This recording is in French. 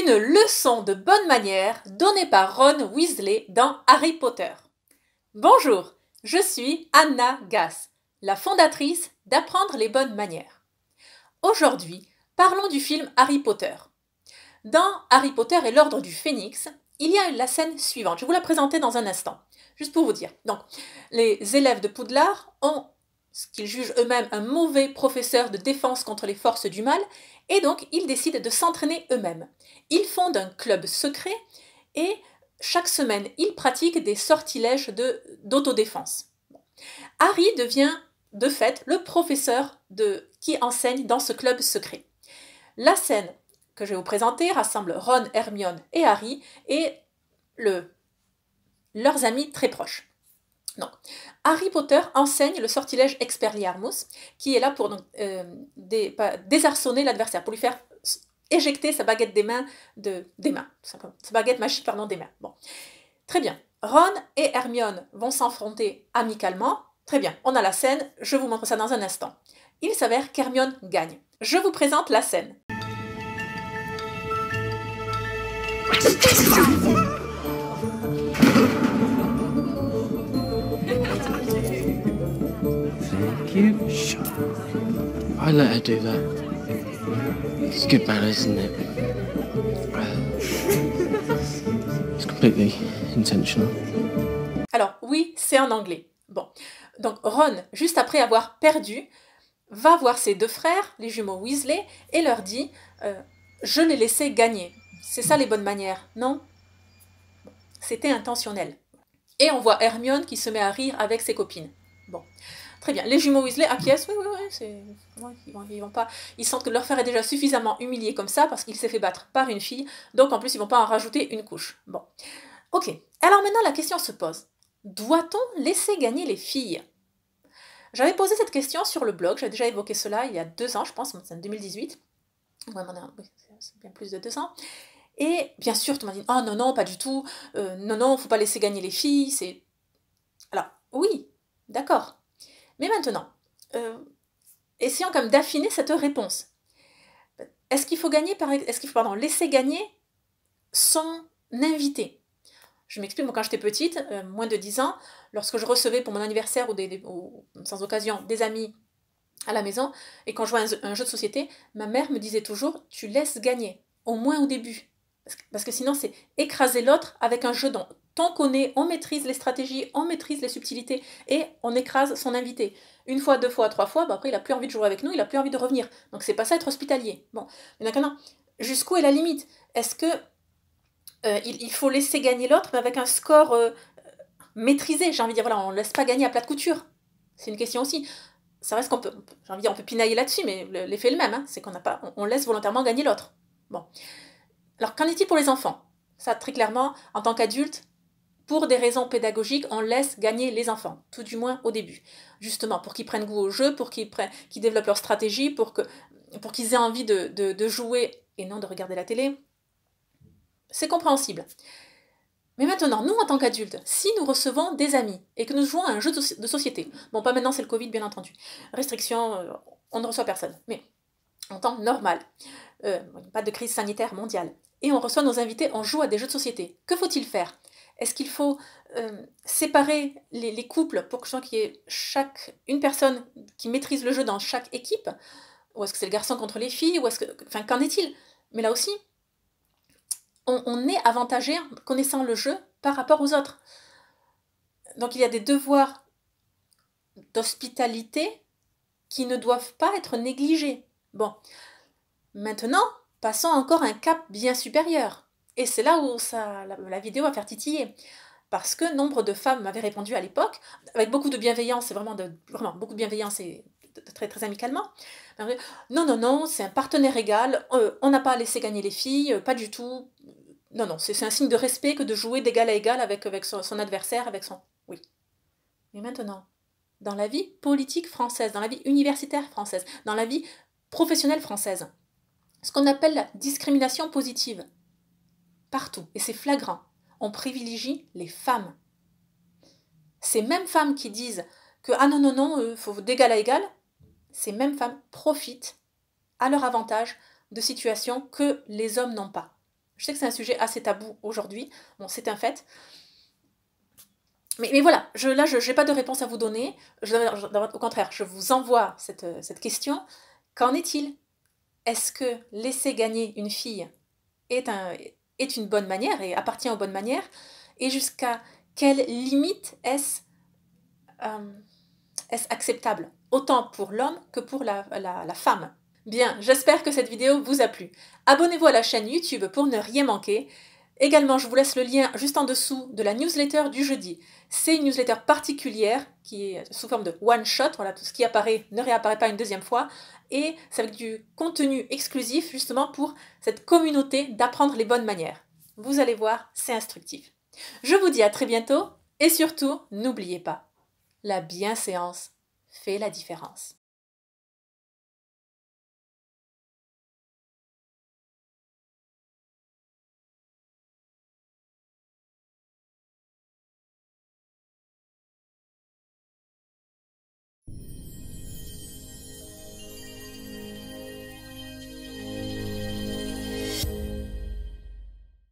Une leçon de bonne manière donnée par Ron Weasley dans Harry Potter. Bonjour, je suis Anna Gass, la fondatrice d'Apprendre les bonnes manières. Aujourd'hui, parlons du film Harry Potter. Dans Harry Potter et l'Ordre du Phénix, il y a la scène suivante. Je vais vous la présenter dans un instant, juste pour vous dire. Donc, les élèves de Poudlard ont ce qu'ils jugent eux-mêmes un mauvais professeur de défense contre les forces du mal, et donc ils décident de s'entraîner eux-mêmes. Ils fondent un club secret et chaque semaine, ils pratiquent des sortilèges d'autodéfense. Harry devient de fait le professeur qui enseigne dans ce club secret. La scène que je vais vous présenter rassemble Ron, Hermione et Harry et leurs amis très proches. Donc, Harry Potter enseigne le sortilège Expelliarmus, qui est là pour désarçonner l'adversaire, pour lui faire éjecter sa baguette des mains, sa baguette magique des mains. Bon, très bien. Ron et Hermione vont s'affronter amicalement. Très bien, on a la scène, je vous montre ça dans un instant. Il s'avère qu'Hermione gagne. Je vous présente la scène. Thank you. Shut up. I let her do that. It's good manners, isn't it? It's completely intentional. Alors, oui, c'est en anglais. Bon. Donc, Ron, juste après avoir perdu, va voir ses deux frères, les jumeaux Weasley, et leur dit je l'ai laissé gagner. C'est ça les bonnes manières, non? C'était intentionnel. Et on voit Hermione qui se met à rire avec ses copines. Bon. Très bien. Les jumeaux Weasley acquiescent. Ils vont pas. Ils sentent que leur frère est déjà suffisamment humilié comme ça parce qu'il s'est fait battre par une fille. Donc en plus, ils vont pas en rajouter une couche. Bon. Ok. Alors maintenant, la question se pose. Doit-on laisser gagner les filles? J'avais posé cette question sur le blog. J'avais déjà évoqué cela il y a 2 ans, je pense. C'est en 2018. Ouais, c'est bien plus de 2 ans. Et bien sûr, tu m'as dit, oh non, non, pas du tout. Non, faut pas laisser gagner les filles. Alors, oui, d'accord. Mais maintenant, essayons quand même d'affiner cette réponse. Est-ce qu'il faut laisser gagner son invité? Je m'explique, moi quand j'étais petite, moins de 10 ans, lorsque je recevais pour mon anniversaire ou sans occasion des amis à la maison, et quand je jouais un jeu de société, ma mère me disait toujours, tu laisses gagner, au moins au début. Parce que sinon, c'est écraser l'autre avec un jeu dont on maîtrise les stratégies, on maîtrise les subtilités, et on écrase son invité. 1 fois, 2 fois, 3 fois, après il n'a plus envie de jouer avec nous, il n'a plus envie de revenir. Donc c'est pas ça être hospitalier. Bon, mais maintenant, jusqu'où est la limite? Est-ce que il faut laisser gagner l'autre, mais avec un score maîtrisé? J'ai envie de dire, voilà, on ne laisse pas gagner à plat de couture. C'est une question aussi. Ça reste on peut pinailler là-dessus, mais l'effet est le même, hein, c'est on laisse volontairement gagner l'autre. Bon. Alors, qu'en est-il pour les enfants? Ça, très clairement, en tant qu'adulte, pour des raisons pédagogiques, on laisse gagner les enfants, tout du moins au début. Justement, pour qu'ils prennent goût au jeu, pour qu'ils développent leur stratégie, pour qu'ils aient envie de jouer et non de regarder la télé. C'est compréhensible. Mais maintenant, nous, en tant qu'adultes, si nous recevons des amis et que nous jouons à un jeu de société, bon, pas maintenant, c'est le Covid, bien entendu, restriction, on ne reçoit personne, mais en temps normal, pas de crise sanitaire mondiale, et on reçoit nos invités, on joue à des jeux de société. Que faut-il faire? Est-ce qu'il faut séparer les couples pour qu'il y ait une personne qui maîtrise le jeu dans chaque équipe? Ou est-ce que c'est le garçon contre les filles? Qu'en est-il? Mais là aussi, on est avantagé en connaissant le jeu par rapport aux autres. Donc il y a des devoirs d'hospitalité qui ne doivent pas être négligés. Bon, maintenant, passons encore un cap bien supérieur. Et c'est là où la vidéo va faire titiller. Parce que nombre de femmes m'avaient répondu à l'époque, avec beaucoup de bienveillance, c'est vraiment beaucoup de bienveillance et très, très amicalement. Non, c'est un partenaire égal, on n'a pas à laisser gagner les filles, pas du tout. Non, c'est un signe de respect que de jouer d'égal à égal avec son adversaire, Oui. Mais maintenant, dans la vie politique française, dans la vie universitaire française, dans la vie professionnelle française, ce qu'on appelle la discrimination positive, partout, et c'est flagrant, on privilégie les femmes. Ces mêmes femmes qui disent que « Ah non, faut d'égal à égal », ces mêmes femmes profitent à leur avantage de situations que les hommes n'ont pas. Je sais que c'est un sujet assez tabou aujourd'hui, bon, c'est un fait. Mais voilà, je n'ai pas de réponse à vous donner. Au contraire, je vous envoie cette question. Qu'en est-il? Est-ce que laisser gagner une fille est une bonne manière et appartient aux bonnes manières? Et jusqu'à quelle limite est-ce acceptable? Autant pour l'homme que pour la femme. Bien, j'espère que cette vidéo vous a plu. Abonnez-vous à la chaîne YouTube pour ne rien manquer. Également, je vous laisse le lien juste en dessous de la newsletter du jeudi. C'est une newsletter particulière qui est sous forme de one-shot. Voilà, tout ce qui apparaît ne réapparaît pas une deuxième fois. Et c'est avec du contenu exclusif justement pour cette communauté d'apprendre les bonnes manières. Vous allez voir, c'est instructif. Je vous dis à très bientôt et surtout, n'oubliez pas, la bienséance fait la différence.